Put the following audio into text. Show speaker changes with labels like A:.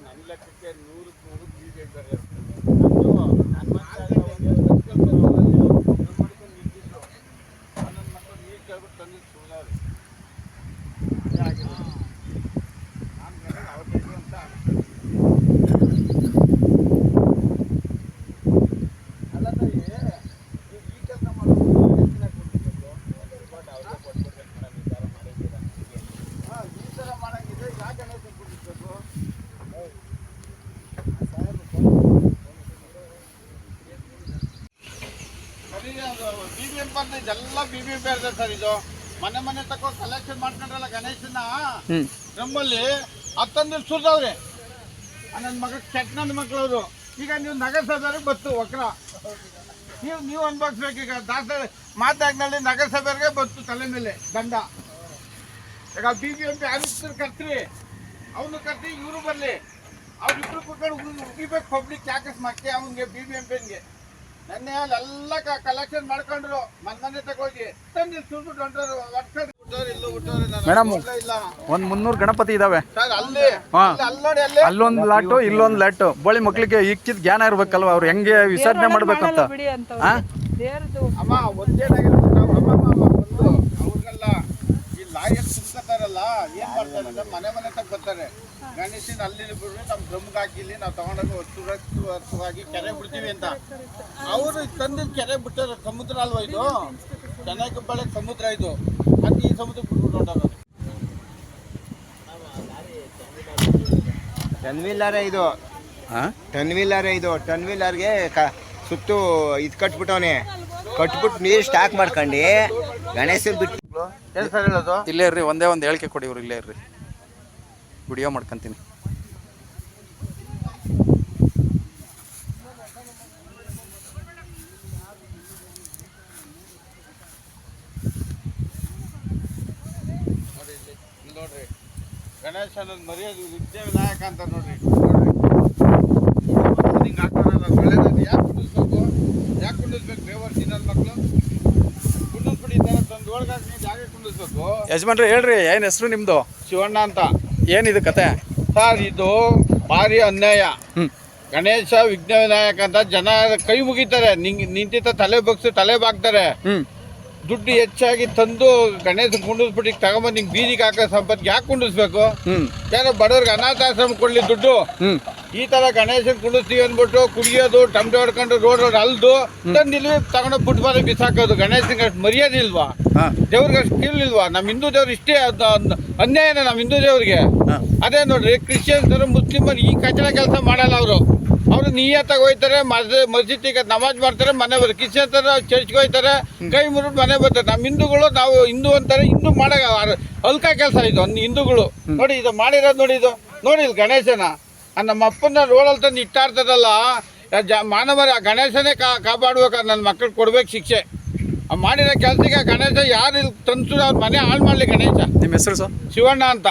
A: ನನ್ನ ಲೆಕ್ಕಕ್ಕೆ 100 ಬೀಜ ಎಲ್ಲ BBMP ಇರ್ತದೆ ಸರ್. ಇದು ಮನೆ ಮನೆ ತಕೋ ಕಲೆಕ್ಷನ್ ಮಾಡ್ಕೊಂಡ್ರಲ್ಲ ಗಣೇಶನ ನಮ್ಮಲ್ಲಿ 10 ದಿವಸ ಸುರಿದವ್ರೆ. ನನ್ನ ಮಗ ಕೆಟ್ಟ ನನ್ನ ಮಕ್ಕಳವರು. ಈಗ ನೀವು ನಗರಸಭೆಯವ್ರಿಗೆ ಬತ್ತು ವಕ್ರ ನೀವು ಅನ್ಭವಿಸ್ಬೇಕು. ಈಗ ಮಾತಾಡ್ನಲ್ಲಿ ನಗರಸಭೆಯವ್ರಿಗೆ ಬತ್ತು ತಲೆ ಮೇಲೆ ದಂಡ. ಈಗ BBMP ಆಫೀಸರ್ ಕರ್ತೀರಿ, ಅವನು ಕರ್ತಿ ಇವರು ಬರಲಿ, ಅವ್ರಿಬ್ರು ಕುತ್ಕೊಂಡು ಉಗಿಬೇಕು ಪಬ್ಲಿಕ್ ಯಾಕಸ್ ಮಕ್ಕೆ ಅವನಿಗೆ BBMPಗೆ. ನೆನ್ನೆ ಅಲ್ಲೆಲ್ಲ ಕಲೆಕ್ಷನ್ ಮಾಡ್ಕೊಂಡ್ರು ಮನೆ ತಗೋಗಿ
B: ಮೇಡಮ್. ಒಂದ್ 300 ಗಣಪತಿ ಇದಾವೆ ಅಲ್ಲೊಂದು ಲಾಟು ಇಲ್ಲೊಂದು ಲಾಟು. ಬೋಳಿ ಮಕ್ಳಿಗೆ ಇಕ್ಕಿದ್ ಜ್ಞಾನ ಇರ್ಬೇಕಲ್ವ, ಅವ್ರು ಹೆಂಗೆ ವಿಸರ್ಜನೆ ಮಾಡ್ಬೇಕಂತ.
A: ಅಮ್ಮ ಒಂದೇನಾಗಿರ್ಬೇಕು ಅವ್ರಿಗೆಲ್ಲ ಈ ಲಾಯರ್ ತುಂಬ್ಕೊತಾರಲ್ಲ ಏನ್ ಮಾಡ್ತಾರೆ, ಮನೆ ಮನೆ ತಗ ಬರ್ತಾರೆ ಗಣೇಶನ ಅಲ್ಲಿ ಬಿಡ್ರಿ ನಮ್ಮ ಡ್ರಮ್ಗೆ ಹಾಕಿಲಿ ನಾವು ತಗೊಂಡೋಗಿ ಸುರಕ್ಷಿತವಾಗಿ ಕೆರೆ ಬಿಡ್ತೀವಿ ಅಂತ. ಅವರು ತಂದಿದ್ದು ಕೆರೆ ಬಿಟ್ಟಾರೆ. ಸಮುದ್ರ ಅಲ್ವಾ ಇದು, ಚೆನ್ನೈಕಬ್ಬಾಳೆ ಸಮುದ್ರ ಇದು. ಅದು ಈ ಸಮುದ್ರ ಬಿಟ್ಬಿಟ್ಟು ಹೊಂಟೋಗೋದು.
C: ಟನ್ ವೀಲರೇ ಇದು ಟನ್ ವೀಲರ್ಗೆ ಸುತ್ತು ಇದು ಕಟ್ಬಿಟ್ಟವನೆ. ಕಟ್ಬಿಟ್ಟು ನೀರು ಸ್ಟಾಕ್ ಮಾಡ್ಕೊಂಡು ಗಣೇಶ ಬಿಟ್ಟು
A: ಏನು ಸರ್ ಹೇಳೋದು.
B: ಇಲ್ಲೇ ಇರ್ರಿ, ಒಂದೇ ಒಂದು ಹೇಳಿಕೆ ಕೊಡಿ ಇವ್ರು. ಇಲ್ಲೇ ಇರ್ರಿ, ವಿಡಿಯೋ ಮಾಡ್ಕೊಂತೀನಿ.
A: ನೋಡ್ರಿ ಗಣೇಶನ ಮರ್ಯಾದೆ ವಿದ್ಯೆ ವಿನಾಯಕ ಅಂತ ನೋಡ್ರಿ. ಹಿಂಗೆ ಹಾಕೋಣ ಒಳ್ಳೇದು. ಯಾಕೆ ಕುಂಡಿಸ್ಬೇಕು ಬೇವರ್ಸಿ ನನ್ನ ಮಕ್ಕಳು ಕುಂಡಿಸ್ಬಿಡಿ. ಈ ಥರ ತಂದು ಒಳಗಾಗಿ ನೀವು ಜಾಗ ಕುಂಡಿಸ್ಬೇಕು.
B: ಯಜಮಾನ್ರಿ ಹೇಳ್ರಿ, ಏನು ಹೆಸರು ನಿಮ್ಮದು?
A: ಶಿವಣ್ಣ ಅಂತ.
B: ಏನಿದು ಕತೆ
A: ಸರ್? ಇದು ಭಾರಿ ಅನ್ಯಾಯ. ಗಣೇಶ ವಿಘ್ನ ವಿನಾಯಕ ಅಂತ ಜನ ಕೈ ಮುಗಿತಾರೆ, ನಿಂತಿದ್ದ ತಲೆ ಬಗ್ಸಿ ತಲೆ ಬಾಗ್ತಾರೆ. ದುಡ್ಡು ಹೆಚ್ಚಾಗಿ ತಂದು ಗಣೇಶ ಕುಂಡಿಸ್ಬಿಟ್ಟು ಈಗ ತಗೊಂಬಂದು ನಿಂಗೆ ಬೀದಿಗೆ ಹಾಕೋ ಸಂಪತ್ತಿಗೆ ಯಾಕೆ ಕುಂಡಿಸ್ಬೇಕು? ಯಾರೋ ಬಡವ್ರಿಗೆ ಅನಾಥಾಶ್ರಮ ಕೊಡ್ಲಿ ದುಡ್ಡು. ಈ ತರ ಗಣೇಶನ್ ಕುಂಡಿಸ್ತೀವಿ ಅಂದ್ಬಿಟ್ಟು ಕುಡಿಯೋದು, ಟಮಟೆ ಹೊಡ್ಕೊಂಡು ರೋಡ್ ಅಲ್ದು ತಂದಿಲ್ಲಿ ತಗೊಂಡು ಫುಟ್ಬಾಲ್ ಬಿಸಾಕೋದು. ಗಣೇಶನ್ಗೆ ಅಷ್ಟು ಮರ್ಯಾದೆ ಇಲ್ವಾ? ದೇವ್ರಿಗೆ ಅಷ್ಟು ಕೀಳಿಲ್ವಾ? ನಮ್ಮ ಹಿಂದೂ ದೇವ್ರು ಇಷ್ಟೇ ಅನ್ಯಾಯನ ನಮ್ಮ ಹಿಂದೂ ದೇವ್ರಿಗೆ. ಅದೇ ನೋಡ್ರಿ, ಕ್ರಿಶ್ಚಿಯನ್ಸರು ಮುಸ್ಲಿಮರು ಈ ಕಚಡ ಕೆಲಸ ಮಾಡಲ್ಲ. ಅವರು ನಿಯತ್ತಾಗಿ ಹೋಯ್ತಾರೆ, ಮಸ್ಜಿದಿಗೆ ನಮಾಜ್ ಮಾಡ್ತಾರೆ, ಮನೆ ಬರ್ತಾರೆ. ಕ್ರಿಶ್ಚಿಯನ್ಸರು ಚರ್ಚ್ಗೆ ಹೋಯ್ತಾರೆ, ಕೈ ಮುರಿದು ಮನೆ ಬರ್ತಾರೆ. ನಮ್ಮ ಹಿಂದೂಗಳು ನಾವು ಹಿಂದೂ ಅಂತಾರೆ, ಹಿಂದೂ ಮಾಡೋ ಅಲ್ಕ ಕೆಲಸ ಇದು ಹಿಂದೂಗಳು. ನೋಡಿ ಇದು ಮಾಡಿರೋದು, ನೋಡಿ ಇದು ನೋಡಿ ಇಲ್ಲಿ ಗಣೇಶನ ನಮ್ಮ ಅಪ್ಪನ ರೋಡಲ್ಲಿ ತಂದು ಇಟ್ಟಾಡ್ತದಲ್ಲ. ಮಾನವರ ಗಣೇಶನೇ ಕಾಪಾಡ್ಬೇಕು, ನನ್ನ ಮಕ್ಕಳು ಕೊಡ್ಬೇಕು ಶಿಕ್ಷೆ. ಮಾಡಿರೋ ಕೆಲಸಕ್ಕೆ ಗಣೇಶ ಯಾರು ಇಲ್ಲಿ ತಂದು ಅವ್ರ ಮನೆ ಹಾಳು ಮಾಡಲಿ ಗಣೇಶ.
B: ನಿಮ್ಮ ಹೆಸರು ಸರ್?
A: ಶಿವಣ್ಣ ಅಂತ.